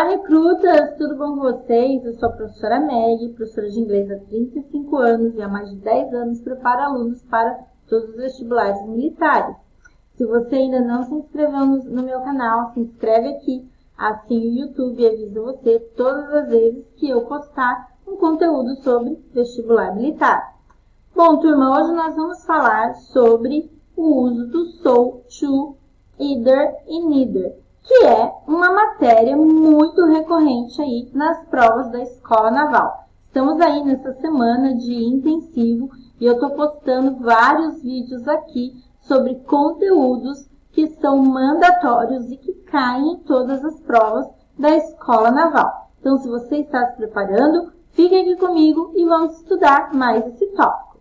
Olá, recrutas! Tudo bom com vocês? Eu sou a professora Meg, professora de inglês há 35 anos e há mais de 10 anos preparo alunos para todos os vestibulares militares. Se você ainda não se inscreveu no meu canal, se inscreve aqui, assim o YouTube avisa você todas as vezes que eu postar um conteúdo sobre vestibular militar. Bom, turma, hoje nós vamos falar sobre o uso do so, to, either e neither, que é uma matéria muito recorrente aí nas provas da Escola Naval. Estamos aí nessa semana de intensivo e eu estou postando vários vídeos aqui sobre conteúdos que são mandatórios e que caem em todas as provas da Escola Naval. Então, se você está se preparando, fique aqui comigo e vamos estudar mais esse tópico.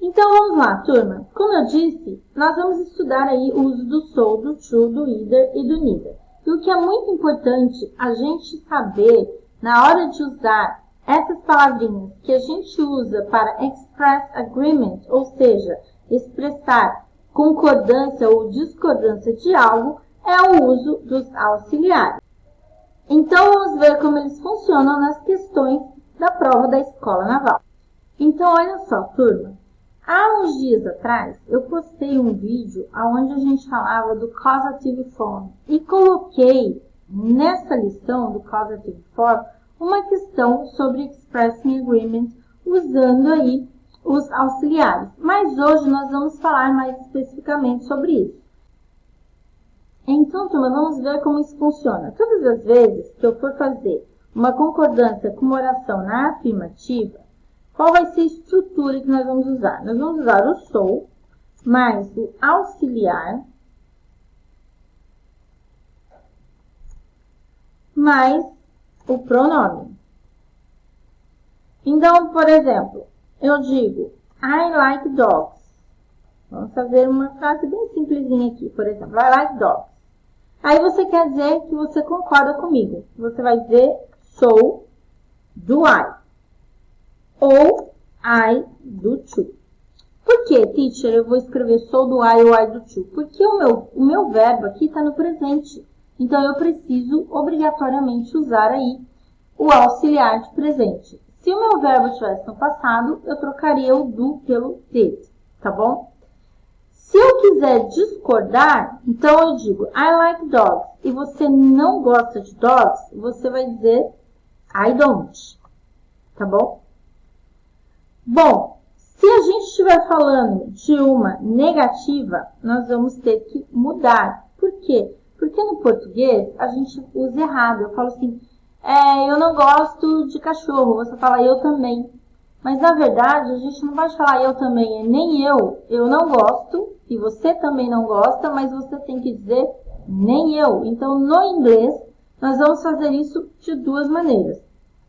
Então, vamos lá, turma. Como eu disse, nós vamos estudar aí o uso do so, do to, do either e do neither. E o que é muito importante a gente saber na hora de usar essas palavrinhas que a gente usa para express agreement, ou seja, expressar concordância ou discordância de algo, é o uso dos auxiliares. Então, vamos ver como eles funcionam nas questões da prova da Escola Naval. Então, olha só, turma. Há uns dias atrás, eu postei um vídeo onde a gente falava do causative form e coloquei nessa lição do causative form uma questão sobre expressing agreement usando aí os auxiliares. Mas hoje nós vamos falar mais especificamente sobre isso. Então, turma, vamos ver como isso funciona. Todas as vezes que eu for fazer uma concordância com uma oração na afirmativa, qual vai ser a estrutura que nós vamos usar? Nós vamos usar o so, mais o auxiliar, mais o pronome. Então, por exemplo, eu digo, I like dogs. Vamos fazer uma frase bem simplesinha aqui. Por exemplo, I like dogs. Aí você quer dizer que você concorda comigo. Você vai dizer so, do I. Ou I do to. Por que, teacher, eu vou escrever so do I ou I do to? Porque o meu verbo aqui está no presente. Então, eu preciso obrigatoriamente usar aí o auxiliar de presente. Se o meu verbo estivesse no passado, eu trocaria o do pelo did, tá bom? Se eu quiser discordar, então eu digo I like dogs e você não gosta de dogs, você vai dizer I don't, tá bom? Bom, se a gente estiver falando de uma negativa, nós vamos ter que mudar. Por quê? Porque no português a gente usa errado. Eu falo assim, eu não gosto de cachorro. Você fala eu também. Mas na verdade a gente não pode falar eu também, é nem eu não gosto e você também não gosta, mas você tem que dizer nem eu. Então no inglês nós vamos fazer isso de duas maneiras.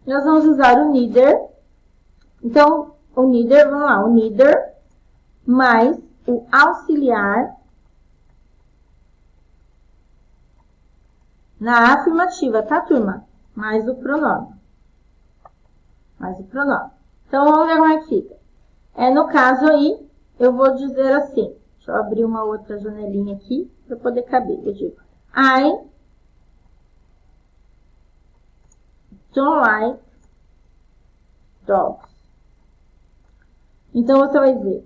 Nós vamos usar o neither. Então, o neither, vamos lá, o neither mais o auxiliar na afirmativa, tá, turma? Mais o pronome. Mais o pronome. Então, vamos ver como é que fica. No caso aí, eu vou dizer assim. Deixa eu abrir uma outra janelinha aqui para poder caber. Eu digo, I don't like dogs. Então, você vai dizer,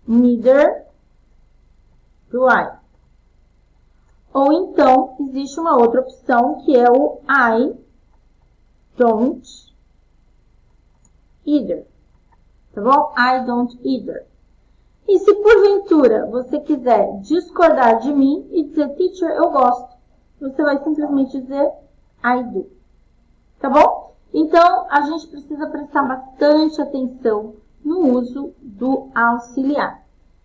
neither do I. Ou então, existe uma outra opção que é o I don't either. Tá bom? I don't either. E se porventura você quiser discordar de mim e dizer, teacher, eu gosto, você vai simplesmente dizer I do. Tá bom? Então, a gente precisa prestar bastante atenção no uso do auxiliar.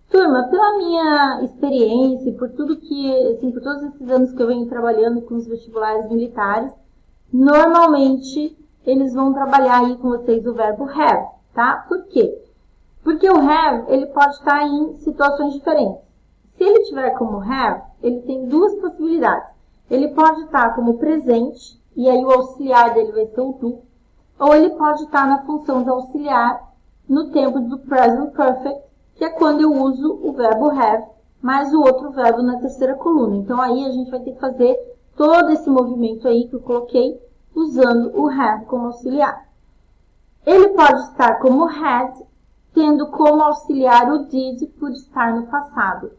Turma, pela minha experiência e por tudo que, assim, por todos esses anos que eu venho trabalhando com os vestibulares militares, normalmente eles vão trabalhar aí com vocês o verbo have, tá? Por quê? Porque o have, ele pode estar em situações diferentes. Se ele tiver como have, ele tem duas possibilidades. Ele pode estar como presente, e aí o auxiliar dele vai ser o do, ou ele pode estar na função de auxiliar no tempo do present perfect, que é quando eu uso o verbo have, mais o outro verbo na terceira coluna. Então, aí a gente vai ter que fazer todo esse movimento aí que eu coloquei usando o have como auxiliar. Ele pode estar como had, tendo como auxiliar o did por estar no passado.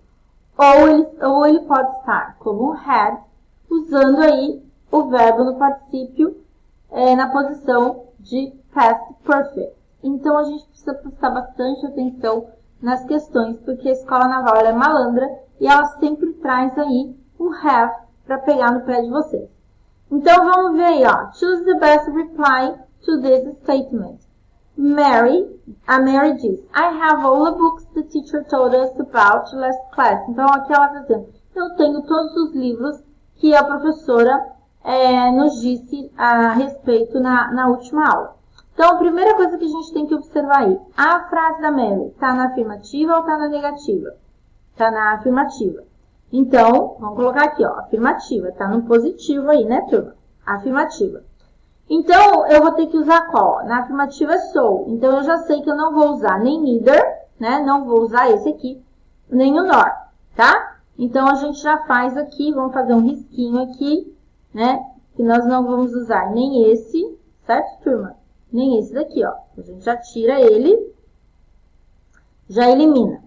Ou ele pode estar como had, usando aí o verbo no particípio na posição de past perfect. Então, a gente precisa prestar bastante atenção nas questões, porque a Escola Naval ela é malandra e ela sempre traz aí um have para pegar no pé de vocês. Então, vamos ver aí, ó. Choose the best reply to this statement. A Mary diz, I have all the books the teacher told us about last class. Então, aqui ela está dizendo, eu tenho todos os livros que a professora nos disse a respeito na última aula. Então, a primeira coisa que a gente tem que observar aí, a frase da Mary está na afirmativa ou está na negativa? Está na afirmativa. Então, vamos colocar aqui, ó, afirmativa, está no positivo aí, né, turma? Afirmativa. Então, eu vou ter que usar qual? Na afirmativa é sou. Então, eu já sei que eu não vou usar nem neither, né? Não vou usar esse aqui, nem o nor, tá? Então, a gente já faz aqui, vamos fazer um risquinho aqui, né? Que nós não vamos usar nem esse, certo, turma? Nem esse daqui, ó. A gente já tira ele, já elimina.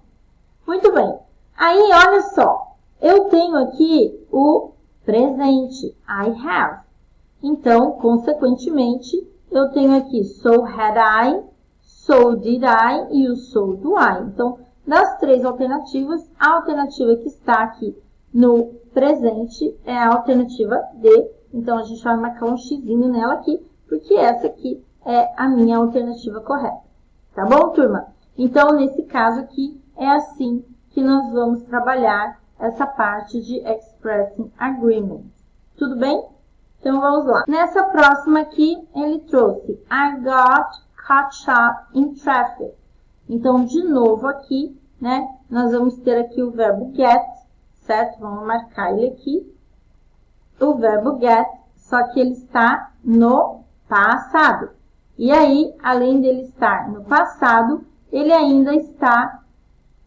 Muito bem. Aí, olha só. Eu tenho aqui o presente. I have. Então, consequentemente, eu tenho aqui so had I, so did I e o so do I. Então, das três alternativas, a alternativa que está aqui no presente é a alternativa D. Então, a gente vai marcar um xizinho nela aqui, porque essa aqui é a minha alternativa correta. Tá bom, turma? Então, nesse caso aqui, é assim que nós vamos trabalhar essa parte de expressing agreement. Tudo bem? Então, vamos lá. Nessa próxima aqui, ele trouxe I got caught up in traffic. Então, de novo aqui, né? Nós vamos ter aqui o verbo get, certo? Vamos marcar ele aqui. O verbo get, só que ele está no passado. E aí, além dele estar no passado, ele ainda está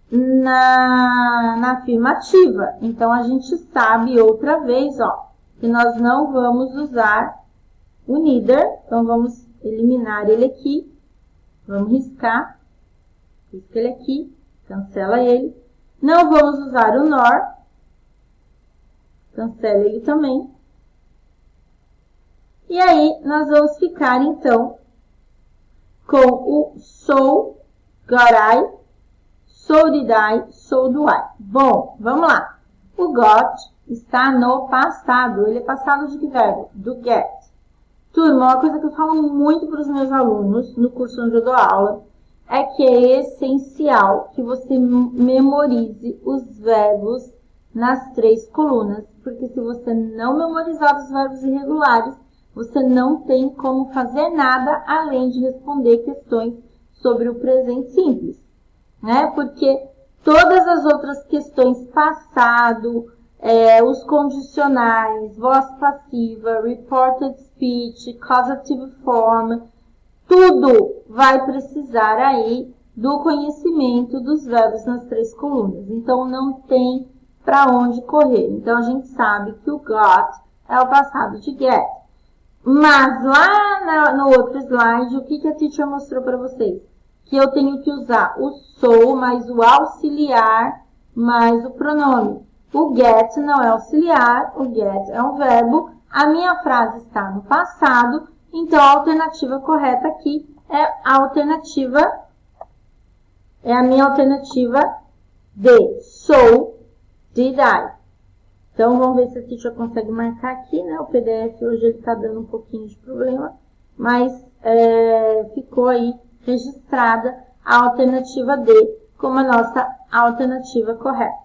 na afirmativa. Então, a gente sabe outra vez, ó, que nós não vamos usar o neither. Então, vamos eliminar ele aqui. Vamos riscar. Risca ele aqui. Cancela ele. Não vamos usar o nor. Cancela ele também. E aí, nós vamos ficar, então, com o so, got I, so did I, so do I. Bom, vamos lá. O got está no passado. Ele é passado de que verbo? Do get. Turma, uma coisa que eu falo muito para os meus alunos no curso onde eu dou aula é que é essencial que você memorize os verbos nas três colunas, porque se você não memorizar os verbos irregulares, você não tem como fazer nada além de responder questões sobre o presente simples, né? Porque todas as outras questões, passado, os condicionais, voz passiva, reported speech, causative form, tudo vai precisar aí do conhecimento dos verbos nas três colunas. Então, não tem para onde correr. Então, a gente sabe que o got é o passado de get. Mas lá no outro slide, o que a teacher mostrou para vocês? Que eu tenho que usar o so mais o auxiliar mais o pronome. O get não é auxiliar, o get é um verbo. A minha frase está no passado, então a alternativa correta aqui é a minha alternativa D. So did I. Então, vamos ver se a teacher consegue marcar aqui, né? O PDF hoje ele está dando um pouquinho de problema, mas ficou aí registrada a alternativa D como a nossa alternativa correta.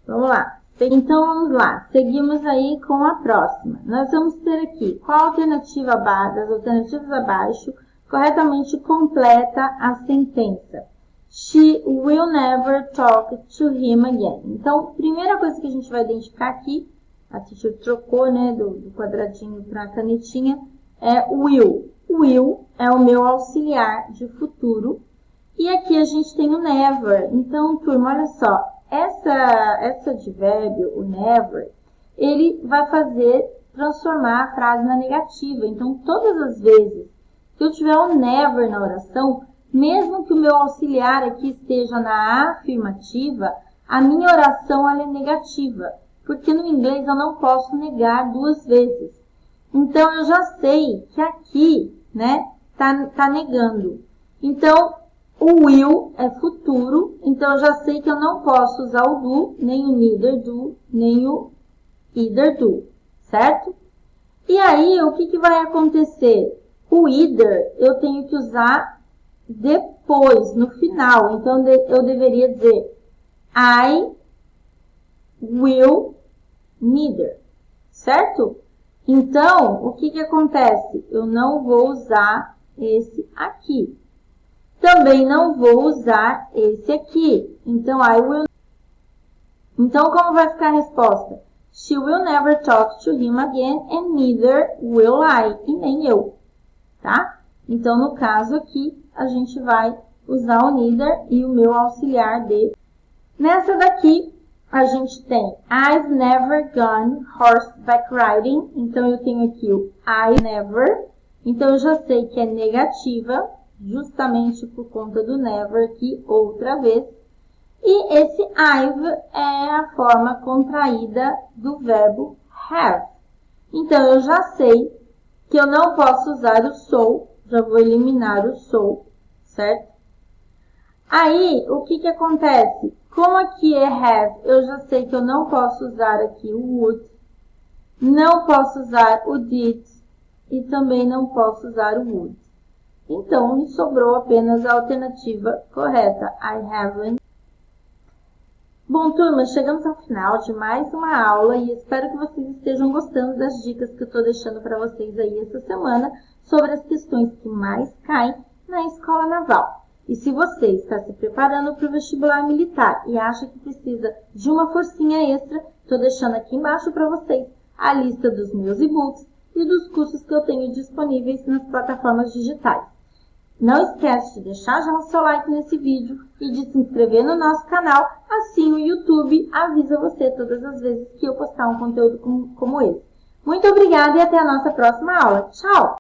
Vamos lá. Então, vamos lá. Seguimos aí com a próxima. Nós vamos ter aqui qual alternativa das alternativas abaixo corretamente completa a sentença. She will never talk to him again. Então, primeira coisa que a gente vai identificar aqui, a teacher trocou, né, do quadradinho para a canetinha, é will. Will é o meu auxiliar de futuro. E aqui a gente tem o never. Então, turma, olha só, esse advérbio, o never, ele vai transformar a frase na negativa. Então, todas as vezes que eu tiver o never na oração, mesmo que o meu auxiliar aqui esteja na afirmativa, a minha oração ela é negativa, porque no inglês eu não posso negar duas vezes. Então, eu já sei que aqui, né, tá negando. Então, o will é futuro, então eu já sei que eu não posso usar o do, nem o neither do, nem o either do, certo? E aí, o que vai acontecer? O either eu tenho que usar depois, no final. Então, eu deveria dizer I will neither, certo? Então, o que acontece? Eu não vou usar esse aqui. Também não vou usar esse aqui. Então, I will. Então, como vai ficar a resposta? She will never talk to him again and neither will I. E nem eu, tá? Então, no caso aqui, a gente vai usar o neither e o meu auxiliar de. Nessa daqui, a gente tem I've never gone horseback riding. Então, eu tenho aqui o I never. Então, eu já sei que é negativa, justamente por conta do never aqui, outra vez. E esse I've é a forma contraída do verbo have. Então, eu já sei que eu não posso usar o so, já vou eliminar o so, certo? Aí, o que acontece? Como aqui é have, eu já sei que eu não posso usar aqui o would, não posso usar o did e também não posso usar o would. Então, me sobrou apenas a alternativa correta, I haven't. Bom, turma, chegamos ao final de mais uma aula e espero que vocês estejam gostando das dicas que eu estou deixando para vocês aí essa semana sobre as questões que mais caem na Escola Naval. E se você está se preparando para o vestibular militar e acha que precisa de uma forcinha extra, estou deixando aqui embaixo para vocês a lista dos meus e-books e dos cursos que eu tenho disponíveis nas plataformas digitais. Não esquece de deixar já o seu like nesse vídeo e de se inscrever no nosso canal, assim o YouTube avisa você todas as vezes que eu postar um conteúdo como esse. Muito obrigada e até a nossa próxima aula. Tchau!